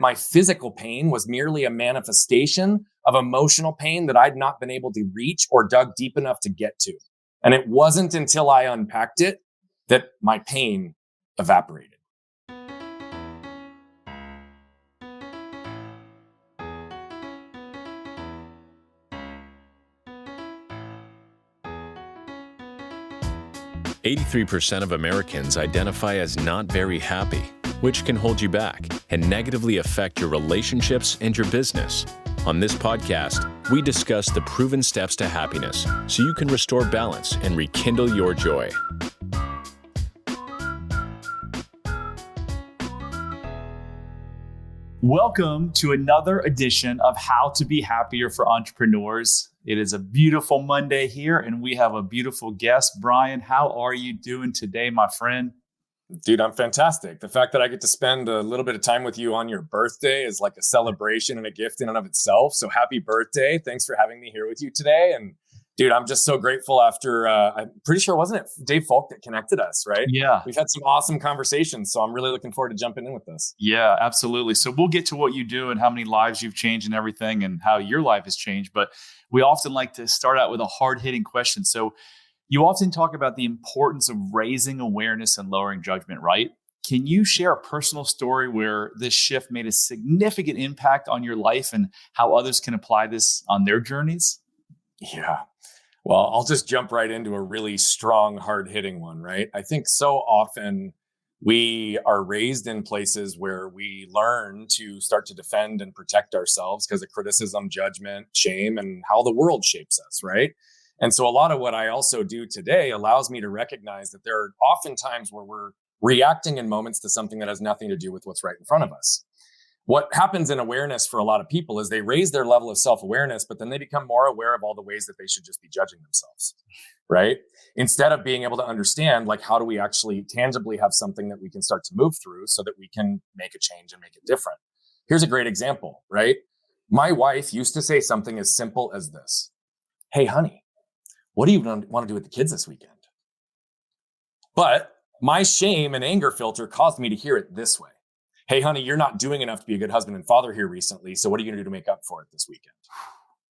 My physical pain was merely a manifestation of emotional pain that I'd not been able to reach or dug deep enough to get to. And it wasn't until I unpacked it that my pain evaporated. "83% of Americans identify as not very happy, which can hold you back and negatively affect your relationships and your business." On this podcast, we discuss the proven steps to happiness so you can restore balance and rekindle your joy. Welcome to another edition of How to Be Happier for Entrepreneurs. It is a beautiful Monday here, and we have a beautiful guest. Brian, how are you doing today, my friend? Dude, I'm fantastic. The fact that I get to spend a little bit of time with you on your birthday is like a celebration and a gift in and of itself. So happy birthday. Thanks for having me here with you today. And dude, I'm just so grateful after, I'm pretty sure, wasn't it Dave Falk that connected us, right? Yeah. We've had some awesome conversations. So I'm really looking forward to jumping in with this. Yeah, absolutely. So we'll get to what you do and how many lives you've changed and everything and how your life has changed. But we often like to start out with a hard-hitting question. So you often talk about the importance of raising awareness and lowering judgment, right? Can you share a personal story where this shift made a significant impact on your life and how others can apply this on their journeys? Yeah. Well, I'll just jump right into a really strong, hard-hitting one, right? I think so often we are raised in places where we learn to start to defend and protect ourselves because of criticism, judgment, shame, and how the world shapes us, right? And so a lot of what I also do today allows me to recognize that there are often times where we're reacting in moments to something that has nothing to do with what's right in front of us. What happens in awareness for a lot of people is they raise their level of self-awareness, but then they become more aware of all the ways that they should just be judging themselves, right? Instead of being able to understand, like, how do we actually tangibly have something that we can start to move through so that we can make a change and make it different. Here's a great example, right? My wife used to say something as simple as this: "Hey, honey, what do you want to do with the kids this weekend?" But my shame and anger filter caused me to hear it this way: "Hey, honey, you're not doing enough to be a good husband and father here recently. So what are you going to do to make up for it this weekend?"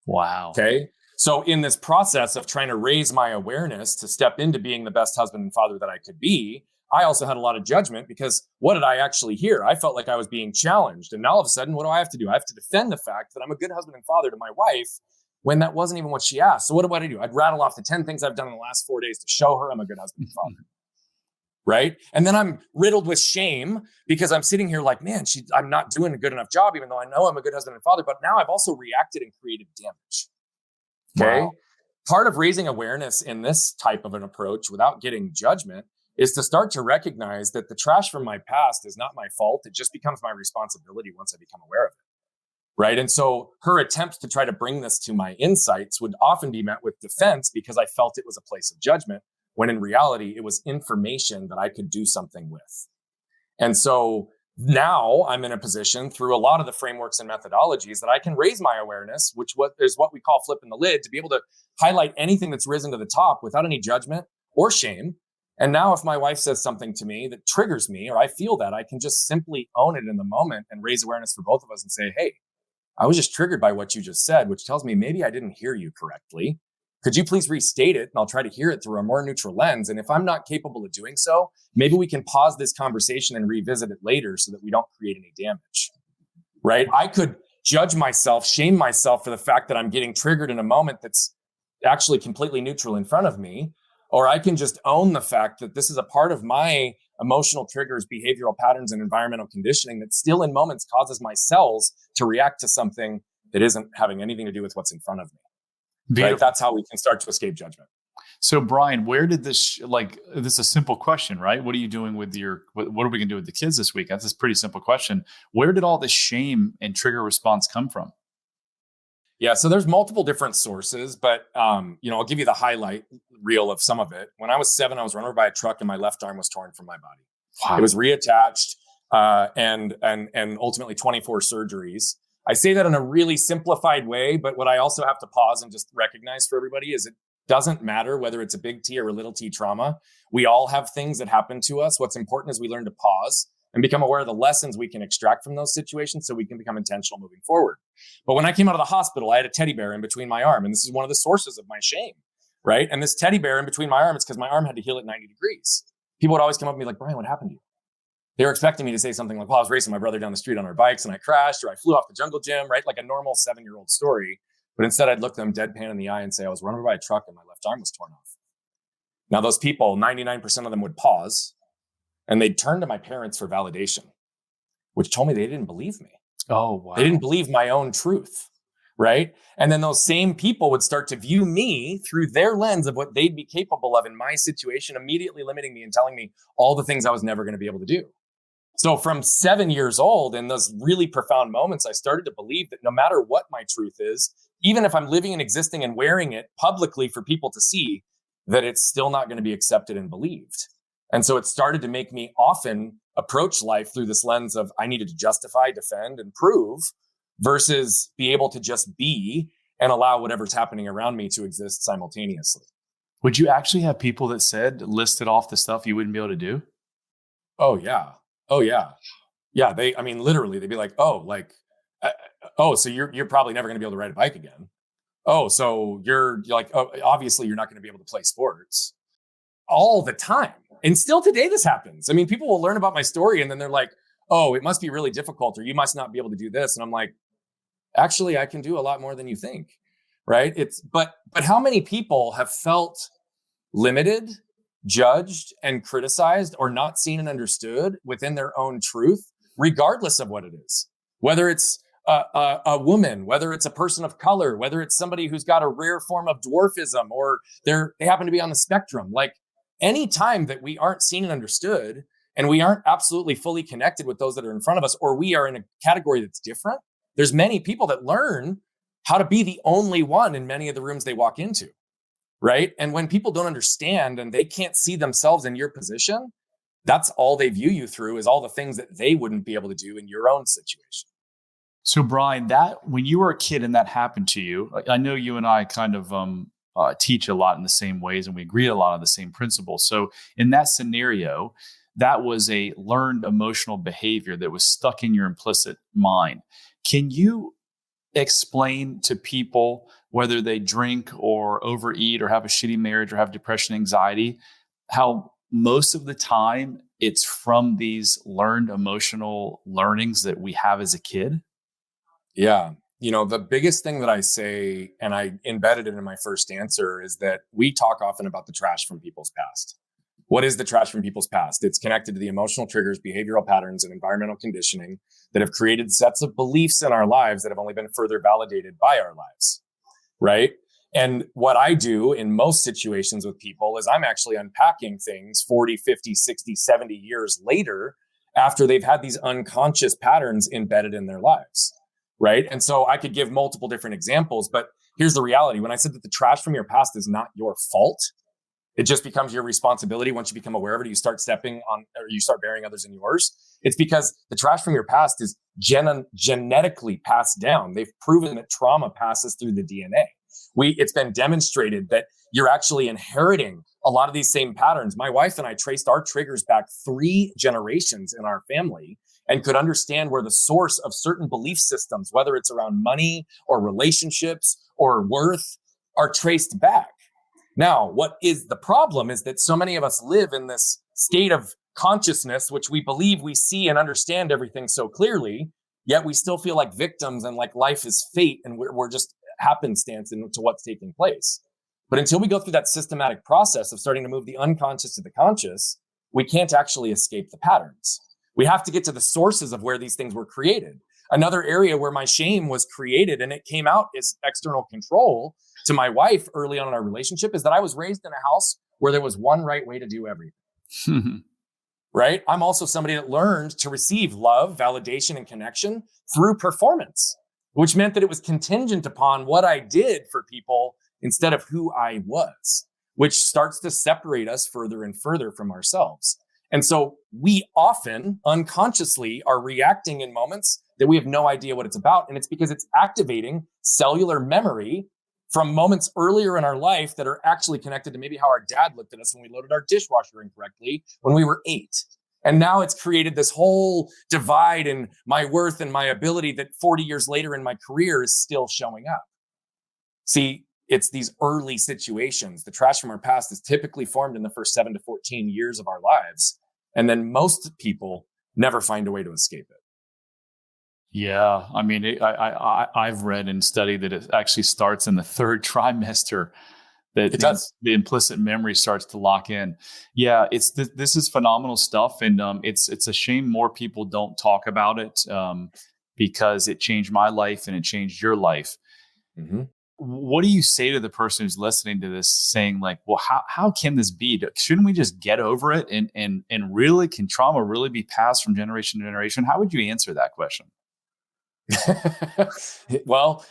Wow. Okay. So in this process of trying to raise my awareness to step into being the best husband and father that I could be, I also had a lot of judgment because what did I actually hear? I felt like I was being challenged. And now all of a sudden, what do I have to do? I have to defend the fact that I'm a good husband and father to my wife when that wasn't even what she asked. So what do? I'd rattle off the 10 things I've done in the last 4 days to show her I'm a good husband and father. Right? And then I'm riddled with shame because I'm sitting here like, man, I'm not doing a good enough job, even though I know I'm a good husband and father. But now I've also reacted and created damage. Okay. Wow. Part of raising awareness in this type of an approach without getting judgment is to start to recognize that the trash from my past is not my fault. It just becomes my responsibility once I become aware of it. Right. And so her attempts to try to bring this to my insights would often be met with defense because I felt it was a place of judgment, when in reality, it was information that I could do something with. And so now I'm in a position through a lot of the frameworks and methodologies that I can raise my awareness, which is what we call flipping the lid, to be able to highlight anything that's risen to the top without any judgment or shame. And now if my wife says something to me that triggers me, or I feel that, I can just simply own it in the moment and raise awareness for both of us and say, "Hey, I was just triggered by what you just said, which tells me maybe I didn't hear you correctly. Could you please restate it? And I'll try to hear it through a more neutral lens. And if I'm not capable of doing so, maybe we can pause this conversation and revisit it later so that we don't create any damage." Right? I could judge myself, shame myself for the fact that I'm getting triggered in a moment that's actually completely neutral in front of me. Or I can just own the fact that this is a part of my emotional triggers, behavioral patterns, and environmental conditioning that still in moments causes my cells to react to something that isn't having anything to do with what's in front of me. Right? That's how we can start to escape judgment. So Brian, where did this, this is a simple question, right? What are you doing with what are we going to do with the kids this week? That's a pretty simple question. Where did all this shame and trigger response come from? Yeah, so there's multiple different sources, but I'll give you the highlight reel of some of it. When I was 7, I was run over by a truck and my left arm was torn from my body. Wow. It was reattached and ultimately 24 surgeries. I say that in a really simplified way, but what I also have to pause and just recognize for everybody is it doesn't matter whether it's a big T or a little t trauma. We all have things that happen to us. What's important is we learn to pause and become aware of the lessons we can extract from those situations so we can become intentional moving forward. But when I came out of the hospital, I had a teddy bear in between my arm. And this is one of the sources of my shame, right? And this teddy bear in between my arm, it's because my arm had to heal at 90 degrees. People would always come up to me like, Brian, what happened to you? They were expecting me to say something like, well, I was racing my brother down the street on our bikes and I crashed, or I flew off the jungle gym, right? Like a normal 7-year-old story. But instead I'd look them deadpan in the eye and say, I was run over by a truck and my left arm was torn off. Now those people, 99% of them would pause and they'd turn to my parents for validation, which told me they didn't believe me. Oh, wow. They didn't believe my own truth, right? And then those same people would start to view me through their lens of what they'd be capable of in my situation, immediately limiting me and telling me all the things I was never going to be able to do. So from 7 years old, in those really profound moments, I started to believe that no matter what my truth is, even if I'm living and existing and wearing it publicly for people to see, that it's still not going to be accepted and believed. And so it started to make me often approach life through this lens of I needed to justify, defend, and prove versus be able to just be and allow whatever's happening around me to exist simultaneously. Would you actually have people that listed off the stuff you wouldn't be able to do? Oh, yeah. Oh, yeah. Yeah. Literally, they'd be like, so you're probably never going to be able to ride a bike again. Oh, so you're like, oh, obviously you're not going to be able to play sports all the time. And still today, this happens. I mean, people will learn about my story and then they're like, oh, it must be really difficult or you must not be able to do this. And I'm like, actually, I can do a lot more than you think. Right. But how many people have felt limited, judged and criticized or not seen and understood within their own truth, regardless of what it is, whether it's a woman, whether it's a person of color, whether it's somebody who's got a rare form of dwarfism or they happen to be on the spectrum. Like any time that we aren't seen and understood and we aren't absolutely fully connected with those that are in front of us, or we are in a category that's different, there's many people that learn how to be the only one in many of the rooms they walk into. Right. And when people don't understand and they can't see themselves in your position, that's all they view you through is all the things that they wouldn't be able to do in your own situation. So Brian, that when you were a kid and that happened to you, I know you and I kind of teach a lot in the same ways and we agree a lot on the same principles. So in that scenario, that was a learned emotional behavior that was stuck in your implicit mind. Can you explain to people, whether they drink or overeat or have a shitty marriage or have depression, anxiety, how most of the time it's from these learned emotional learnings that we have as a kid? Yeah. The biggest thing that I say, and I embedded it in my first answer, is that we talk often about the trash from people's past. What is the trash from people's past? It's connected to the emotional triggers, behavioral patterns, and environmental conditioning that have created sets of beliefs in our lives that have only been further validated by our lives, right? And what I do in most situations with people is I'm actually unpacking things 40, 50, 60, 70 years later after they've had these unconscious patterns embedded in their lives, right? And so I could give multiple different examples, but here's the reality. When I said that the trash from your past is not your fault, it just becomes your responsibility. Once you become aware of it, you start stepping on, or you start bearing others in yours. It's because the trash from your past is genetically passed down. They've proven that trauma passes through the DNA. It's been demonstrated that you're actually inheriting a lot of these same patterns. My wife and I traced our triggers back 3 generations in our family and could understand where the source of certain belief systems, whether it's around money or relationships or worth, are traced back. Now, what is the problem is that so many of us live in this state of consciousness, which we believe we see and understand everything so clearly, yet we still feel like victims and like life is fate and we're just happenstance into what's taking place. But until we go through that systematic process of starting to move the unconscious to the conscious, we can't actually escape the patterns. We have to get to the sources of where these things were created. Another area where my shame was created and it came out as external control to my wife early on in our relationship is that I was raised in a house where there was one right way to do everything. Right? I'm also somebody that learned to receive love, validation, and connection through performance, which meant that it was contingent upon what I did for people instead of who I was, which starts to separate us further and further from ourselves. And so we often unconsciously are reacting in moments that we have no idea what it's about. And it's because it's activating cellular memory from moments earlier in our life that are actually connected to maybe how our dad looked at us when we loaded our dishwasher incorrectly when we were 8. And now it's created this whole divide in my worth and my ability that 40 years later in my career is still showing up. See, it's these early situations. The trash from our past is typically formed in the first 7 to 14 years of our lives. And then most people never find a way to escape it. Yeah. I mean, I've read and studied that it actually starts in the third trimester, that It does. the implicit memory starts to lock in. Yeah, this is phenomenal stuff. And it's a shame more people don't talk about it, because it changed my life and it changed your life. Mm-hmm. What do you say to the person who's listening to this saying like, well, how can this be? Shouldn't we just get over it? And really, can trauma really be passed from generation to generation? How would you answer that question? Well,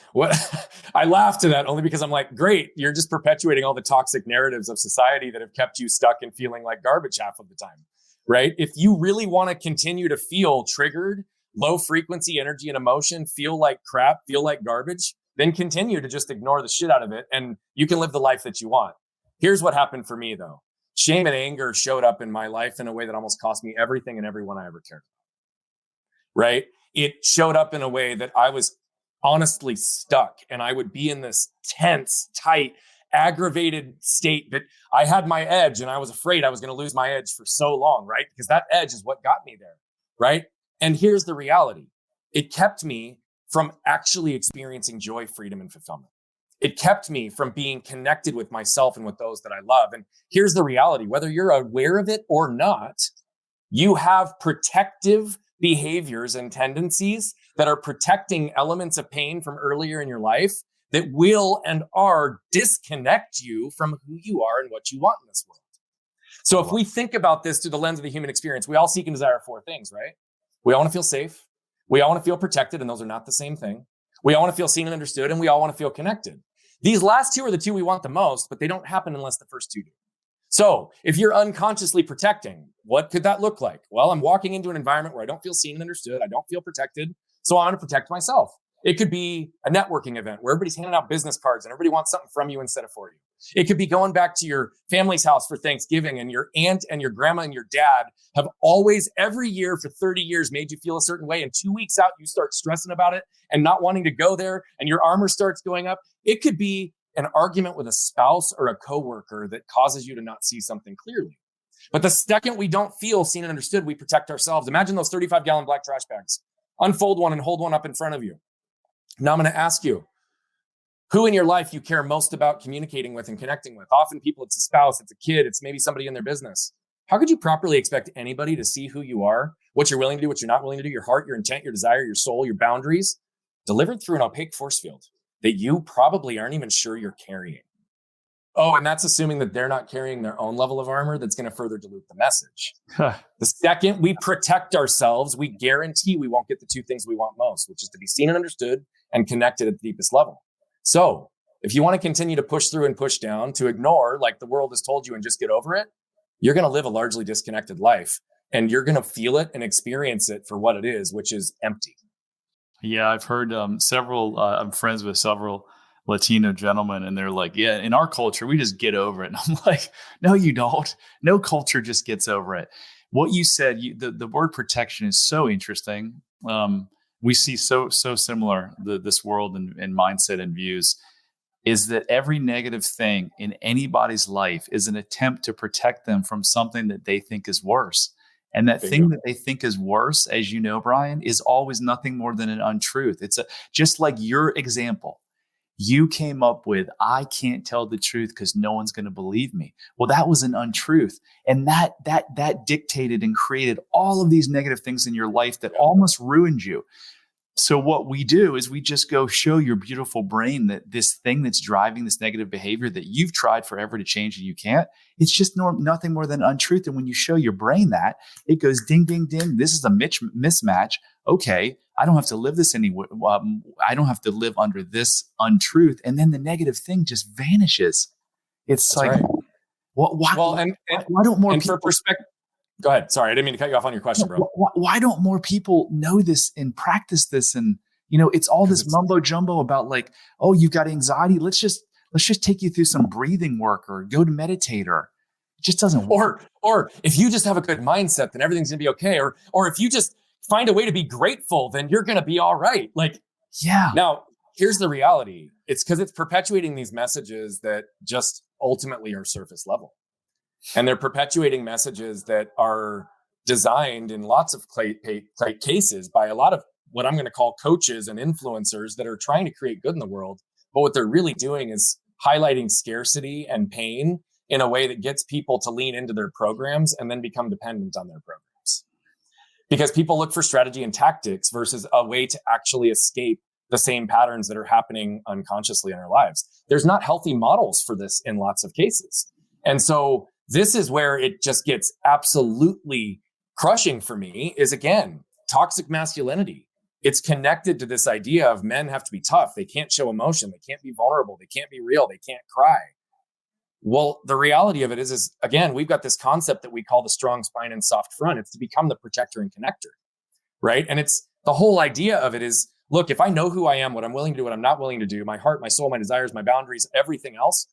I laugh to that only because I'm like, great, you're just perpetuating all the toxic narratives of society that have kept you stuck and feeling like garbage half of the time, right? If you really want to continue to feel triggered, low frequency energy and emotion, feel like crap, feel like garbage, then continue to just ignore the shit out of it and you can live the life that you want. Here's what happened for me though. Shame and anger showed up in my life in a way that almost cost me everything and everyone I ever cared about, right? It showed up in a way that I was honestly stuck and I would be in this tense, tight, aggravated state that I had my edge and I was afraid I was going to lose my edge for so long, right? Because that edge is what got me there, right? And here's the reality. It kept me from actually experiencing joy, freedom, and fulfillment. It kept me from being connected with myself and with those that I love. And here's the reality. Whether you're aware of it or not, you have protective behaviors and tendencies that are protecting elements of pain from earlier in your life that will and are disconnect you from who you are and what you want in this world. So if we think about this through the lens of the human experience, we all seek and desire 4 things, right? We all want to feel safe. We all want to feel protected, and those are not the same thing. We all want to feel seen and understood, and we all want to feel connected. These last 2 are the 2 we want the most, but they don't happen unless the first 2 do. So if you're unconsciously protecting, what could that look like? Well, I'm walking into an environment where I don't feel seen and understood. I don't feel protected. So I want to protect myself. It could be a networking event where everybody's handing out business cards and everybody wants something from you instead of for you. It could be going back to your family's house for Thanksgiving and your aunt and your grandma and your dad have always every year for 30 years made you feel a certain way. And 2 weeks out, you start stressing about it and not wanting to go there and your armor starts going up. It could be an argument with a spouse or a coworker that causes you to not see something clearly. But the second we don't feel seen and understood, we protect ourselves. Imagine those 35-gallon black trash bags. Unfold one and hold one up in front of you. Now I'm going to ask you, who in your life you care most about communicating with and connecting with? Often people, it's a spouse, it's a kid, it's maybe somebody in their business. How could you properly expect anybody to see who you are, what you're willing to do, what you're not willing to do, your heart, your intent, your desire, your soul, your boundaries, delivered through an opaque force field that you probably aren't even sure you're carrying? Oh, and that's assuming that they're not carrying their own level of armor that's going to further dilute the message. The second we protect ourselves, we guarantee we won't get the 2 things we want most, which is to be seen and understood and connected at the deepest level. So if you want to continue to push through and push down, to ignore like the world has told you and just get over it, you're going to live a largely disconnected life and you're going to feel it and experience it for what it is, which is empty. Yeah, I've heard several, I'm friends with several Latino gentlemen, and they're like, yeah, in our culture, we just get over it. And I'm like, no, you don't. No culture just gets over it. What you said, the word protection is so interesting. We see so similar this world and mindset and views, is that every negative thing in anybody's life is an attempt to protect them from something that they think is worse. And that thing that they think is worse, as you know, Brian, is always nothing more than an untruth. It's just like your example. You came up with, I can't tell the truth because no one's going to believe me. Well, that was an untruth. And that dictated and created all of these negative things in your life that almost ruined you. So what we do is we just go show your beautiful brain that this thing that's driving this negative behavior that you've tried forever to change and you can't, it's just nothing more than untruth. And when you show your brain that, it goes ding, ding, ding. This is a mismatch. Okay, I don't have to live this anywhere. I don't have to live under this untruth. And then the negative thing just vanishes. It's that's like, right. Why don't more people... For perspective, go ahead. Sorry, I didn't mean to cut you off on your question, bro. Why don't more people know this and practice this? And, you know, it's all this mumbo jumbo about like, oh, you've got anxiety. Let's just take you through some breathing work or go to meditate or just doesn't work. Or if you just have a good mindset, then everything's gonna be okay. Or if you just find a way to be grateful, then you're gonna be all right. Like, Yeah. now here's the reality. It's because it's perpetuating these messages that just ultimately are surface level. And they're perpetuating messages that are designed in lots of cases by a lot of what I'm going to call coaches and influencers that are trying to create good in the world. But what they're really doing is highlighting scarcity and pain in a way that gets people to lean into their programs and then become dependent on their programs. Because people look for strategy and tactics versus a way to actually escape the same patterns that are happening unconsciously in our lives. There's not healthy models for this in lots of cases. And so this is where it just gets absolutely crushing for me is, again, toxic masculinity. It's connected to this idea of men have to be tough. They can't show emotion. They can't be vulnerable. They can't be real. They can't cry. Well, the reality of it is again, we've got this concept that we call the strong spine and soft front. It's to become the protector and connector, right? And it's the whole idea of it is, look, if I know who I am, what I'm willing to do, what I'm not willing to do, my heart, my soul, my desires, my boundaries, everything else,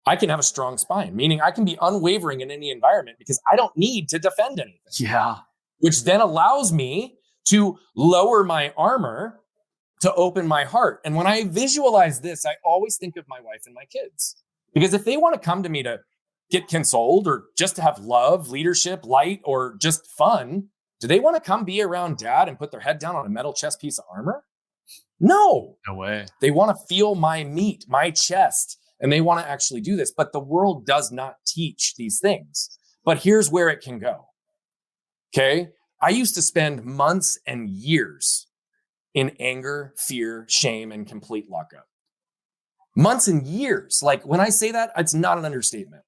I can have a strong spine, meaning I can be unwavering in any environment because I don't need to defend anything. Yeah. Which then allows me to lower my armor to open my heart. And when I visualize this, I always think of my wife and my kids. Because if they want to come to me to get consoled or just to have love, leadership, light, or just fun, do they want to come be around dad and put their head down on a metal chest piece of armor? No. No way. They want to feel my meat, my chest, and they want to actually do this. But the world does not teach these things. But here's where it can go. Okay. I used to spend months and years in anger, fear, shame, and complete lockup. Months and years. Like when I say that, it's not an understatement.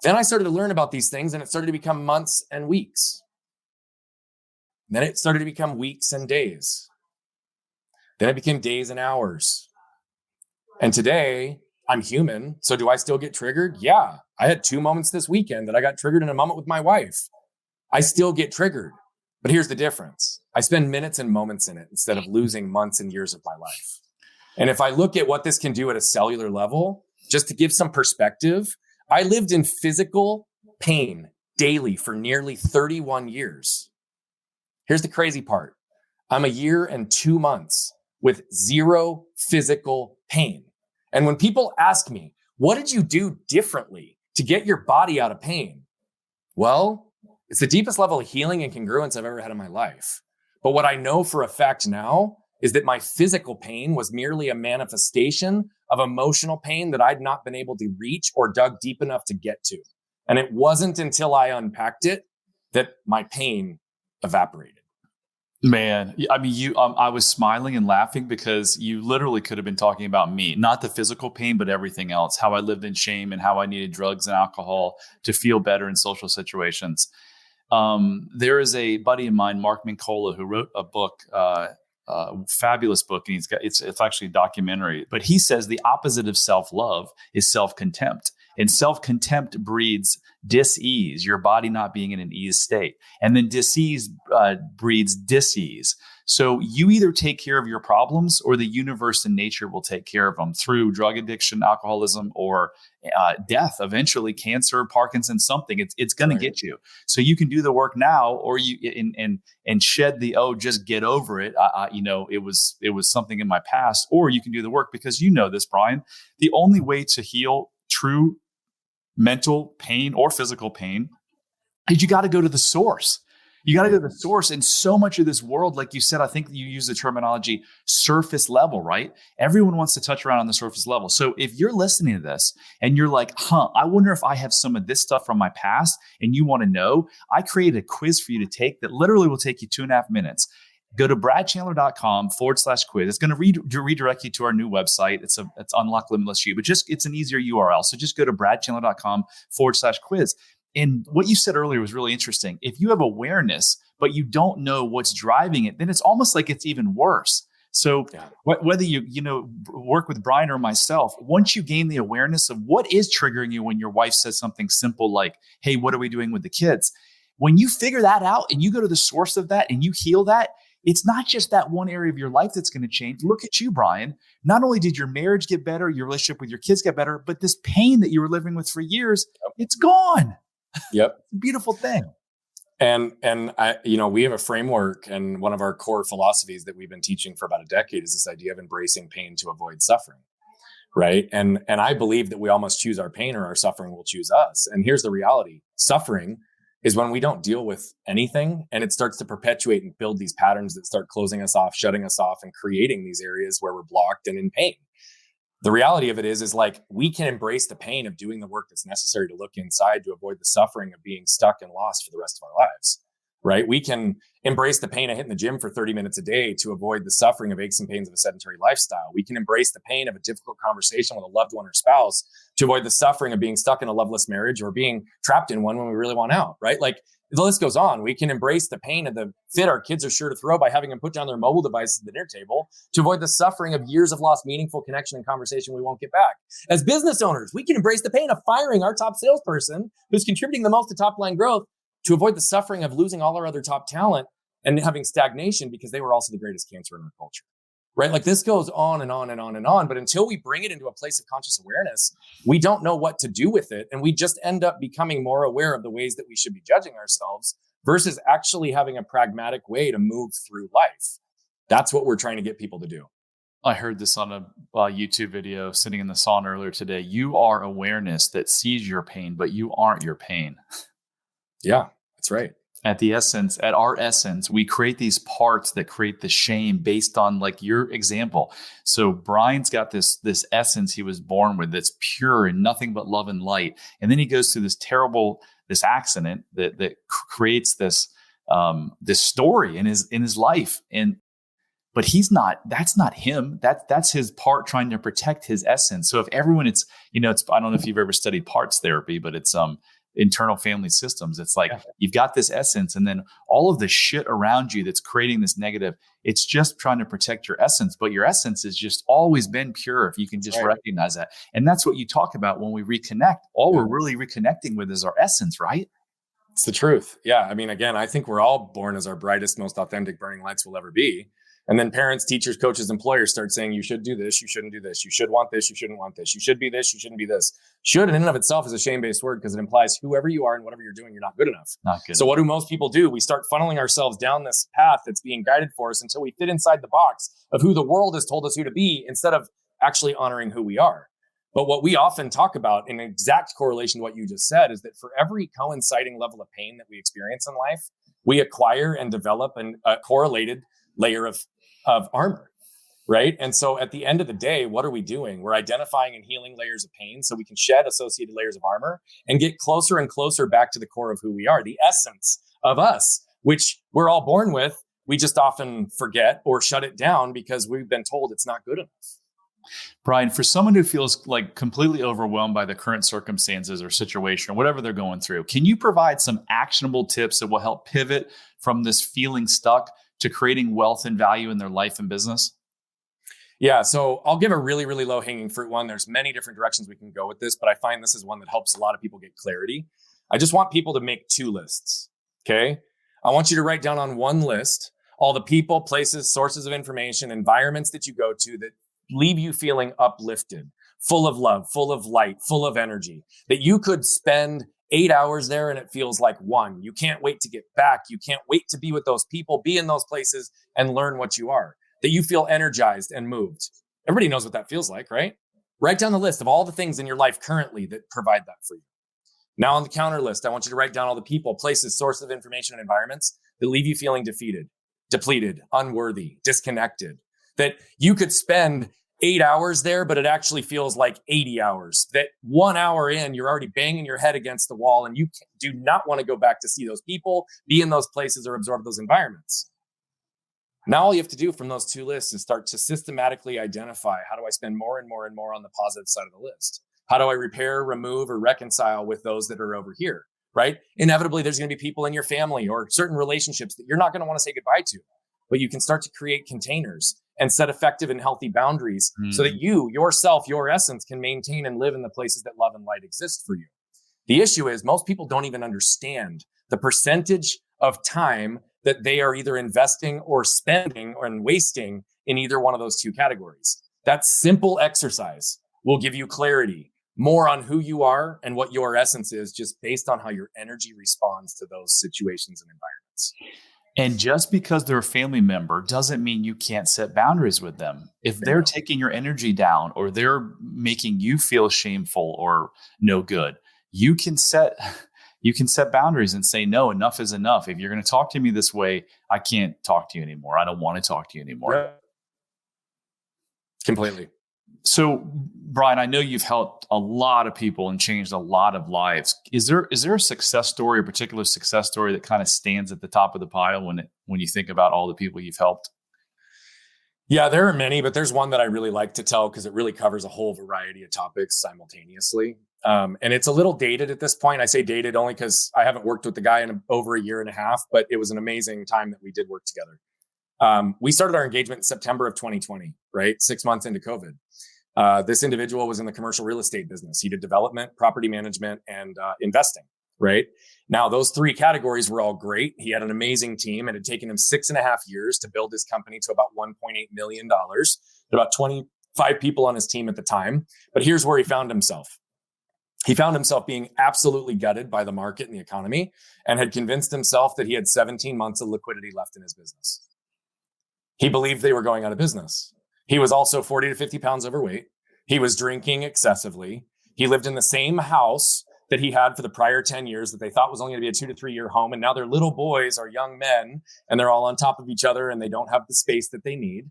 Then I started to learn about these things and it started to become months and weeks. Then it started to become weeks and days. Then it became days and hours. And today I'm human. So do I still get triggered? Yeah. I had 2 moments this weekend that I got triggered in a moment with my wife. I still get triggered. But here's the difference. I spend minutes and moments in it instead of losing months and years of my life. And if I look at what this can do at a cellular level, just to give some perspective, I lived in physical pain daily for nearly 31 years. Here's the crazy part. I'm a year and 2 months with zero physical pain. And when people ask me, what did you do differently to get your body out of pain? Well, it's the deepest level of healing and congruence I've ever had in my life. But what I know for a fact now is that my physical pain was merely a manifestation of emotional pain that I'd not been able to reach or dug deep enough to get to. And it wasn't until I unpacked it that my pain evaporated. Man, I mean, I was smiling and laughing because you literally could have been talking about me, not the physical pain, but everything else, how I lived in shame and how I needed drugs and alcohol to feel better in social situations. There is a buddy of mine, Mark Mincola, who wrote a book, fabulous book, and it's actually a documentary, but he says the opposite of self-love is self-contempt, and self-contempt breeds dis-ease, your body not being in an ease state, and then dis-ease breeds dis-ease. So you either take care of your problems or the universe and nature will take care of them through drug addiction, alcoholism, or death, eventually cancer, Parkinson's, something. It's going to get you. So you can do the work now, or you and shed the, just get over it. It was something in my past, or you can do the work because you know this, Brian. The only way to heal true mental pain or physical pain is you got to go to the source. You got to go to the source. And so much of this world, like you said, I think you use the terminology surface level, right? Everyone wants to touch around on the surface level. So if you're listening to this and you're like, I wonder if I have some of this stuff from my past and you want to know, I created a quiz for you to take that literally will take you 2.5 minutes. Go to bradchandler.com/quiz. It's going to redirect you to our new website. It's Unlock Limitless You, but it's an easier URL. So just go to bradchandler.com/quiz. And what you said earlier was really interesting. If you have awareness, but you don't know what's driving it, then it's almost like it's even worse. So whether you work with Brian or myself, once you gain the awareness of what is triggering you when your wife says something simple like, hey, what are we doing with the kids? When you figure that out and you go to the source of that and you heal that, it's not just that one area of your life that's going to change. Look at you, Brian. Not only did your marriage get better, your relationship with your kids get better, but this pain that you were living with for years, it's gone. Yep. It's a beautiful thing. And I, we have a framework, and one of our core philosophies that we've been teaching for about a decade is this idea of embracing pain to avoid suffering. Right. And I believe that we all must choose our pain, or our suffering will choose us. And here's the reality. Suffering is when we don't deal with anything, and it starts to perpetuate and build these patterns that start closing us off, shutting us off, and creating these areas where we're blocked and in pain. The reality of it is like we can embrace the pain of doing the work that's necessary to look inside to avoid the suffering of being stuck and lost for the rest of our lives. Right? We can embrace the pain of hitting the gym for 30 minutes a day to avoid the suffering of aches and pains of a sedentary lifestyle. We can embrace the pain of a difficult conversation with a loved one or spouse to avoid the suffering of being stuck in a loveless marriage or being trapped in one when we really want out, right? Like the list goes on. We can embrace the pain of the fit our kids are sure to throw by having them put down their mobile devices at the dinner table to avoid the suffering of years of lost meaningful connection and conversation we won't get back. As business owners, we can embrace the pain of firing our top salesperson who's contributing the most to top line growth to avoid the suffering of losing all our other top talent and having stagnation because they were also the greatest cancer in our culture, right? Like this goes on and on and on and on. But until we bring it into a place of conscious awareness, we don't know what to do with it. And we just end up becoming more aware of the ways that we should be judging ourselves versus actually having a pragmatic way to move through life. That's what we're trying to get people to do. I heard this on a YouTube video sitting in the sauna earlier today. You are awareness that sees your pain, but you aren't your pain. Yeah, that's right. At our essence, we create these parts that create the shame based on like your example. So Brian's got this essence he was born with that's pure and nothing but love and light. And then he goes through this accident that creates this story in his life. But that's not him. That's his part trying to protect his essence. So if everyone I don't know if you've ever studied parts therapy, but it's internal family systems. It's like you've got this essence, and then all of the shit around you that's creating this negative, it's just trying to protect your essence. But your essence has just always been pure if you can just recognize that. And that's what you talk about when we reconnect. All we're really reconnecting with is our essence, right? It's the truth. Yeah. I mean, again, I think we're all born as our brightest, most authentic burning lights will ever be. And then parents, teachers, coaches, employers start saying, you should do this, you shouldn't do this, you should want this, you shouldn't want this, you should be this, you shouldn't be this. Should in and of itself is a shame-based word because it implies whoever you are and whatever you're doing, you're not good enough. Not good. So what do most people do? We start funneling ourselves down this path that's being guided for us until we fit inside the box of who the world has told us who to be instead of actually honoring who we are. But what we often talk about in exact correlation to what you just said is that for every coinciding level of pain that we experience in life, we acquire and develop a correlated layer of armor, right? And so at the end of the day, what are we doing? We're identifying and healing layers of pain so we can shed associated layers of armor and get closer and closer back to the core of who we are, the essence of us, which we're all born with. We just often forget or shut it down because we've been told it's not good enough. Brian, for someone who feels like completely overwhelmed by the current circumstances or situation or whatever they're going through, can you provide some actionable tips that will help pivot from this feeling stuck to creating wealth and value in their life and business? Yeah. So I'll give a really, really low hanging fruit one. There's many different directions we can go with this, but I find this is one that helps a lot of people get clarity. I just want people to make 2 lists. Okay. I want you to write down on one list all the people, places, sources of information, environments that you go to that leave you feeling uplifted, full of love, full of light, full of energy, that you could spend 8 hours there and it feels like 1. You can't wait to get back. You can't wait to be with those people, be in those places and learn what you are, that you feel energized and moved. Everybody knows what that feels like, right? Write down the list of all the things in your life currently that provide that for you. Now on the counter list, I want you to write down all the people, places, sources of information, and environments that leave you feeling defeated, depleted, unworthy, disconnected, that you could spend 8 hours there, but it actually feels like 80 hours. That 1 hour in, you're already banging your head against the wall and you do not want to go back to see those people, be in those places, or absorb those environments. Now, all you have to do from those 2 lists is start to systematically identify, how do I spend more and more and more on the positive side of the list? How do I repair, remove, or reconcile with those that are over here, right? Inevitably, there's going to be people in your family or certain relationships that you're not going to want to say goodbye to, but you can start to create containers and set effective and healthy boundaries so that you, yourself, your essence can maintain and live in the places that love and light exist for you. The issue is most people don't even understand the percentage of time that they are either investing or spending or wasting in either one of those two categories. That simple exercise will give you clarity more on who you are and what your essence is, just based on how your energy responds to those situations and environments. And just because they're a family member doesn't mean you can't set boundaries with them. If they're taking your energy down or they're making you feel shameful or no good, you can set boundaries and say, no, enough is enough. If you're going to talk to me this way, I can't talk to you anymore. I don't want to talk to you anymore. Yeah. Completely. So, Brian, I know you've helped a lot of people and changed a lot of lives. Is there a success story, a particular success story that kind of stands at the top of the pile when you think about all the people you've helped? Yeah, there are many, but there's one that I really like to tell because it really covers a whole variety of topics simultaneously. And it's a little dated at this point. I say dated only because I haven't worked with the guy in over a year and a half, but it was an amazing time that we did work together. We started our engagement in September of 2020, right? 6 months into COVID. This individual was in the commercial real estate business. He did development, property management, and investing, right? Now, those three categories were all great. He had an amazing team. It had taken him 6.5 years to build his company to about $1.8 million, about 25 people on his team at the time. But here's where he found himself. He found himself being absolutely gutted by the market and the economy, and had convinced himself that he had 17 months of liquidity left in his business. He believed they were going out of business. He was also 40 to 50 pounds overweight. He was drinking excessively. He lived in the same house that he had for the prior 10 years that they thought was only going to be a 2 to 3 year home. And now their little boys are young men and they're all on top of each other and they don't have the space that they need,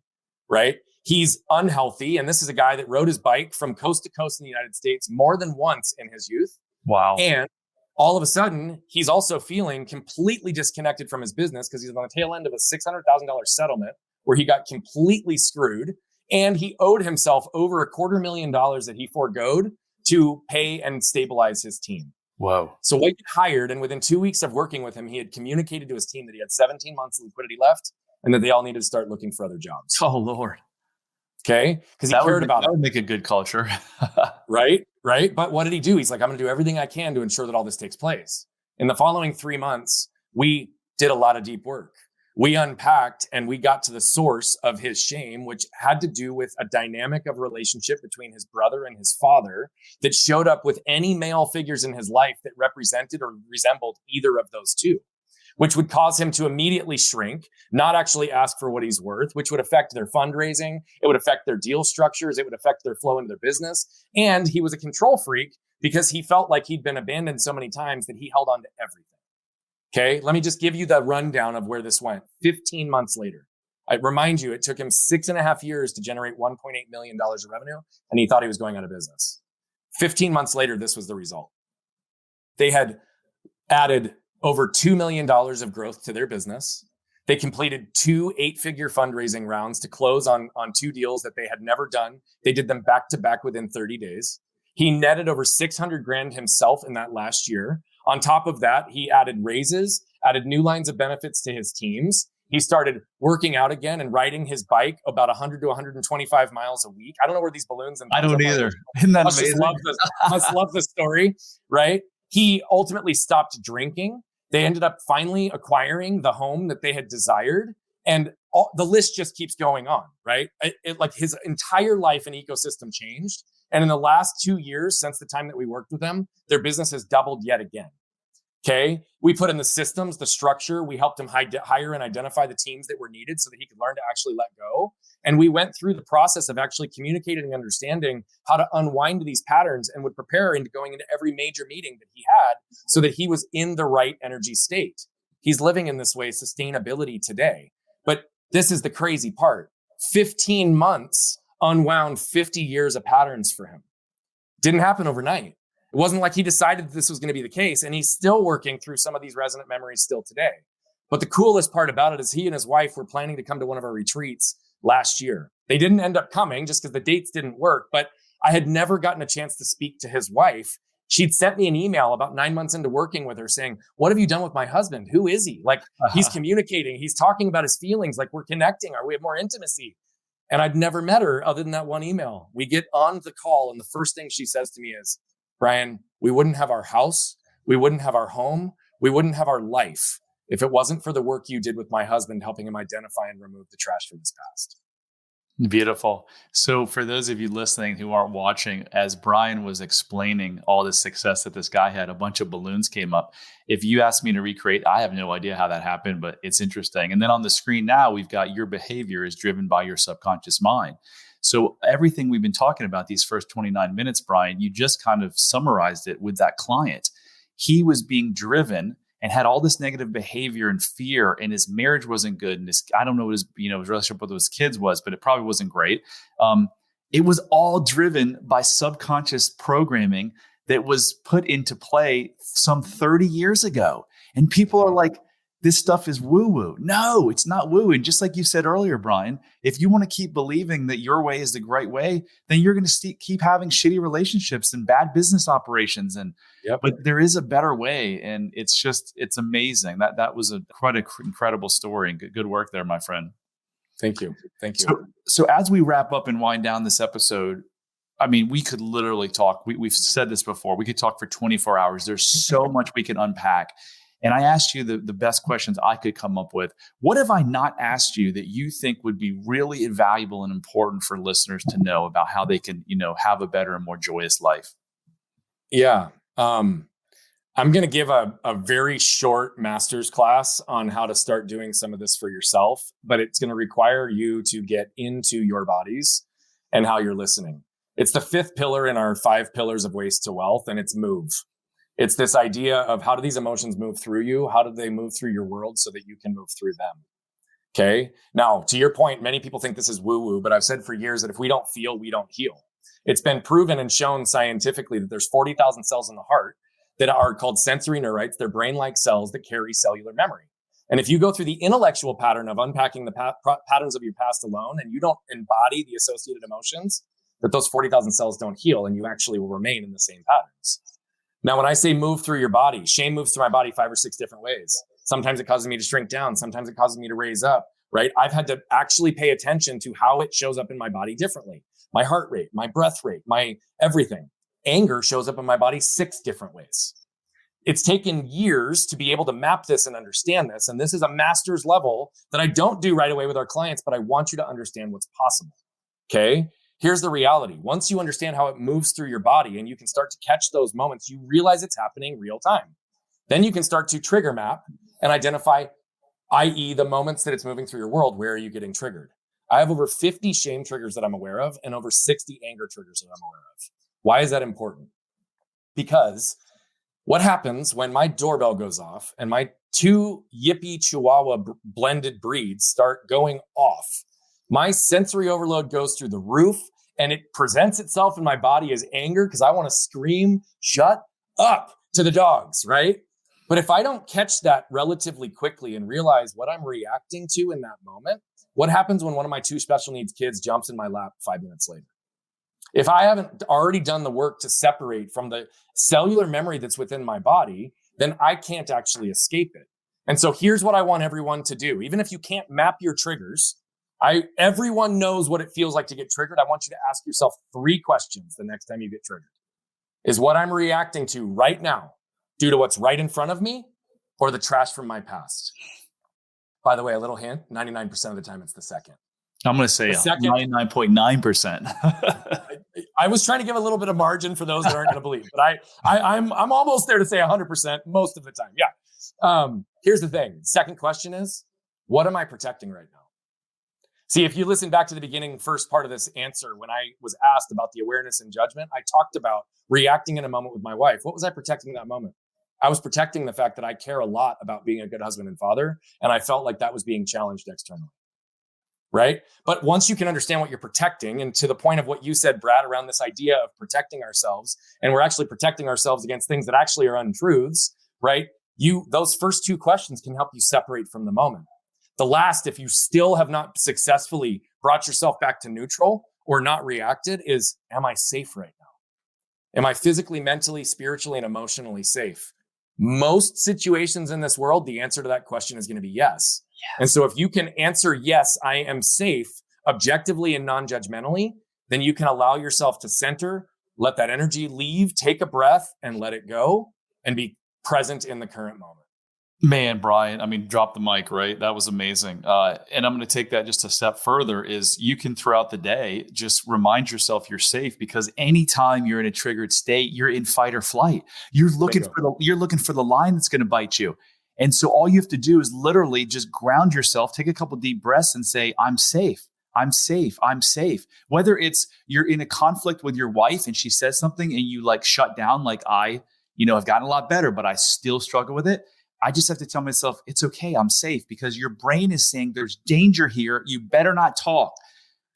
right? He's unhealthy. And this is a guy that rode his bike from coast to coast in the United States more than once in his youth. Wow. And all of a sudden, he's also feeling completely disconnected from his business because he's on the tail end of a $600,000 settlement where he got completely screwed. And he owed himself over $250,000 that he foregoed to pay and stabilize his team. Whoa. So White hired, and within 2 weeks of working with him, he had communicated to his team that he had 17 months of liquidity left and that they all needed to start looking for other jobs. Oh, Lord. Okay? Because he cared about it. That would make a good culture. Right? But what did he do? He's like, I'm going to do everything I can to ensure that all this takes place. In the following 3 months, we did a lot of deep work. We unpacked and we got to the source of his shame, which had to do with a dynamic of relationship between his brother and his father that showed up with any male figures in his life that represented or resembled either of those two, which would cause him to immediately shrink, not actually ask for what he's worth, which would affect their fundraising. It would affect their deal structures. It would affect their flow into their business. And he was a control freak because he felt like he'd been abandoned so many times that he held on to everything. Okay, let me just give you the rundown of where this went. 15 months later, I remind you, it took him 6.5 years to generate $1.8 million of revenue, and he thought he was going out of business. 15 months later, this was the result. They had added over $2 million of growth to their business. They completed 2 8-figure fundraising rounds to close on 2 deals that they had never done. They did them back to back within 30 days. He netted over $600,000 himself in that last year. On top of that, he added raises, added new lines of benefits to his teams. He started working out again and riding his bike about 100 to 125 miles a week. I don't know where these balloons and I don't either. Isn't that amazing? Must love the story, right? He ultimately stopped drinking. They ended up finally acquiring the home that they had desired. And the list just keeps going on, right? Like his entire life and ecosystem changed. And in the last 2 years, since the time that we worked with them, their business has doubled yet again. Okay. We put in the systems, the structure. We helped him hire and identify the teams that were needed so that he could learn to actually let go. And we went through the process of actually communicating and understanding how to unwind these patterns and would prepare into going into every major meeting that he had so that he was in the right energy state. He's living in this way, sustainability today. But this is the crazy part. 15 months unwound 50 years of patterns for him. Didn't happen overnight. It wasn't like he decided this was going to be the case, and he's still working through some of these resonant memories still today. But the coolest part about it is he and his wife were planning to come to one of our retreats last year. They didn't end up coming just because the dates didn't work, but I had never gotten a chance to speak to his wife. She'd sent me an email about 9 months into working with her saying, what have you done with my husband? Who is he? Like, he's communicating. He's talking about his feelings. Like, we're connecting. Or we have more intimacy. And I'd never met her other than that one email. We get on the call, and the first thing she says to me is, Brian, we wouldn't have our house. We wouldn't have our home. We wouldn't have our life if it wasn't for the work you did with my husband, helping him identify and remove the trash from his past. Beautiful. So for those of you listening who aren't watching, as Brian was explaining all the success that this guy had, a bunch of balloons came up. If you ask me to recreate, I have no idea how that happened, but it's interesting. And then on the screen now, we've got your behavior is driven by your subconscious mind. So everything we've been talking about these first 29 minutes, Brian, you just kind of summarized it with that client. He was being driven and had all this negative behavior and fear, and his marriage wasn't good. And I don't know what his relationship with his kids was, but it probably wasn't great. It was all driven by subconscious programming that was put into play some 30 years ago. And people are like, this stuff is woo-woo. No, it's not woo. And just like you said earlier, Brian, if you want to keep believing that your way is the right way, then you're going to keep having shitty relationships and bad business operations. And But there is a better way. And it's amazing. That was quite an incredible story, and good work there, my friend. Thank you. So as we wrap up and wind down this episode, I mean, we could literally talk. We've said this before. We could talk for 24 hours. There's so much we can unpack. And I asked you the best questions I could come up with. What have I not asked you that you think would be really invaluable and important for listeners to know about how they can, have a better and more joyous life? Yeah. I'm going to give a very short master's class on how to start doing some of this for yourself, but it's going to require you to get into your bodies and how you're listening. It's the fifth pillar in our 5 pillars of waste to wealth, and it's move. It's this idea of how do these emotions move through you? How do they move through your world so that you can move through them? Okay. Now, to your point, many people think this is woo-woo, but I've said for years that if we don't feel, we don't heal. It's been proven and shown scientifically that there's 40,000 cells in the heart that are called sensory neurites. They're brain-like cells that carry cellular memory. And if you go through the intellectual pattern of unpacking the patterns of your past alone, and you don't embody the associated emotions, that those 40,000 cells don't heal, and you actually will remain in the same patterns. Now, when I say move through your body, shame moves through my body 5 or 6 different ways. Sometimes it causes me to shrink down. Sometimes it causes me to raise up, right? I've had to actually pay attention to how it shows up in my body differently. My heart rate, my breath rate, my everything. Anger shows up in my body 6 different ways. It's taken years to be able to map this and understand this. And this is a master's level that I don't do right away with our clients, but I want you to understand what's possible. Okay. Here's the reality. Once you understand how it moves through your body and you can start to catch those moments, you realize it's happening real time. Then you can start to trigger map and identify, i.e. the moments that it's moving through your world. Where are you getting triggered? I have over 50 shame triggers that I'm aware of and over 60 anger triggers that I'm aware of. Why is that important? Because what happens when my doorbell goes off and my 2 yippy Chihuahua blended breeds start going off? My sensory overload goes through the roof, and it presents itself in my body as anger because I want to scream, shut up to the dogs, right? But if I don't catch that relatively quickly and realize what I'm reacting to in that moment, what happens when one of my 2 special needs kids jumps in my lap 5 minutes later? If I haven't already done the work to separate from the cellular memory that's within my body, then I can't actually escape it. And so here's what I want everyone to do. Even if you can't map your triggers, everyone knows what it feels like to get triggered. I want you to ask yourself 3 questions the next time you get triggered. Is what I'm reacting to right now due to what's right in front of me or the trash from my past? By the way, a little hint, 99% of the time it's the second. I'm going to say 99.9%. I was trying to give a little bit of margin for those that aren't going to believe, but I'm almost there to say 100% most of the time. Yeah. Here's the thing. Second question is, what am I protecting right now? See, if you listen back to the beginning, first part of this answer, when I was asked about the awareness and judgment, I talked about reacting in a moment with my wife. What was I protecting in that moment? I was protecting the fact that I care a lot about being a good husband and father, and I felt like that was being challenged externally. Right? But once you can understand what you're protecting, and to the point of what you said, Brad, around this idea of protecting ourselves, and we're actually protecting ourselves against things that actually are untruths, right? Those first 2 questions can help you separate from the moment. The last, if you still have not successfully brought yourself back to neutral or not reacted, is, am I safe right now? Am I physically, mentally, spiritually, and emotionally safe? Most situations in this world, the answer to that question is going to be yes. And so if you can answer yes, I am safe, objectively and non-judgmentally, then you can allow yourself to center, let that energy leave, take a breath and let it go, and be present in the current moment. Man, Brian, I mean, drop the mic, right? That was amazing. And I'm going to take that just a step further is you can throughout the day, just remind yourself you're safe, because anytime you're in a triggered state, you're in fight or flight. You're looking for the line that's going to bite you. And so all you have to do is literally just ground yourself, take a couple deep breaths and say, I'm safe. I'm safe. I'm safe. Whether it's you're in a conflict with your wife and she says something and you like shut down, like I've gotten a lot better, but I still struggle with it. I just have to tell myself, it's okay. I'm safe, because your brain is saying there's danger here. You better not talk.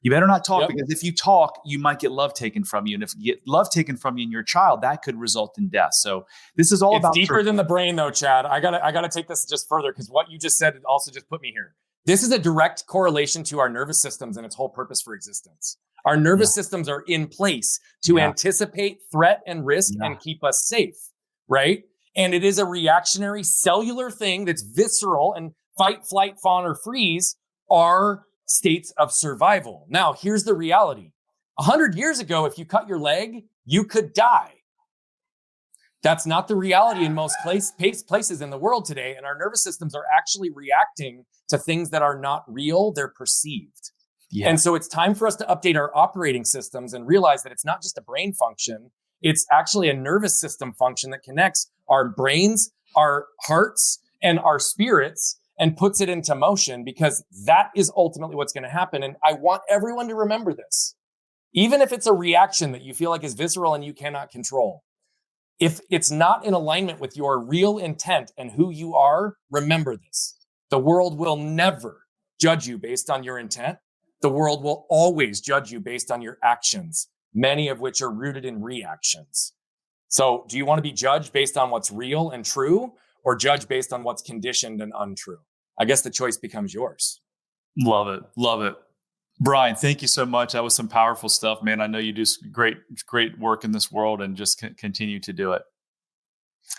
Because if you talk, you might get love taken from you. And if you get love taken from you and your child, that could result in death. So this is all about deeper than the brain though, Chad. I gotta take this just further, because what you just said also just put me here. This is a direct correlation to our nervous systems and its whole purpose for existence. Our nervous systems are in place to anticipate threat and risk and keep us safe, right? And it is a reactionary cellular thing that's visceral, and fight, flight, fawn, or freeze are states of survival. Now, here's the reality. 100 years ago, if you cut your leg, you could die. That's not the reality in most places in the world today. And our nervous systems are actually reacting to things that are not real. They're perceived. Yeah. And so it's time for us to update our operating systems and realize that it's not just a brain function. It's actually a nervous system function that connects our brains, our hearts, and our spirits and puts it into motion, because that is ultimately what's going to happen. And I want everyone to remember this. Even if it's a reaction that you feel like is visceral and you cannot control, if it's not in alignment with your real intent and who you are, remember this. The world will never judge you based on your intent. The world will always judge you based on your actions, many of which are rooted in reactions. So do you want to be judged based on what's real and true, or judged based on what's conditioned and untrue? I guess the choice becomes yours. Love it. Love it. Brian, thank you so much. That was some powerful stuff, man. I know you do great work in this world, and just continue to do it.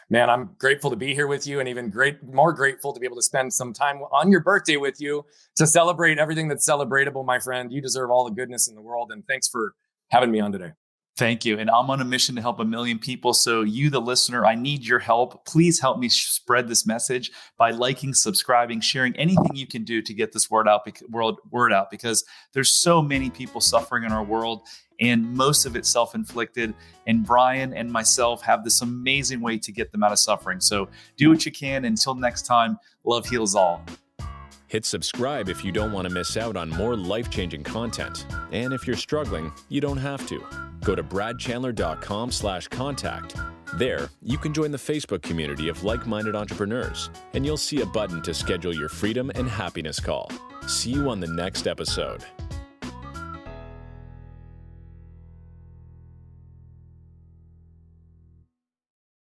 Man, I'm grateful to be here with you, and even more grateful to be able to spend some time on your birthday with you to celebrate everything that's celebratable, my friend. You deserve all the goodness in the world, and thanks for having me on today. Thank you. And I'm on a mission to help 1 million people. So you, the listener, I need your help. Please help me spread this message by liking, subscribing, sharing, anything you can do to get this word out, because there's so many people suffering in our world, and most of it self-inflicted. And Brian and myself have this amazing way to get them out of suffering. So do what you can. Until next time, love heals all. Hit subscribe if you don't want to miss out on more life-changing content. And if you're struggling, you don't have to. Go to bradchandler.com/contact. There, you can join the Facebook community of like-minded entrepreneurs, and you'll see a button to schedule your freedom and happiness call. See you on the next episode.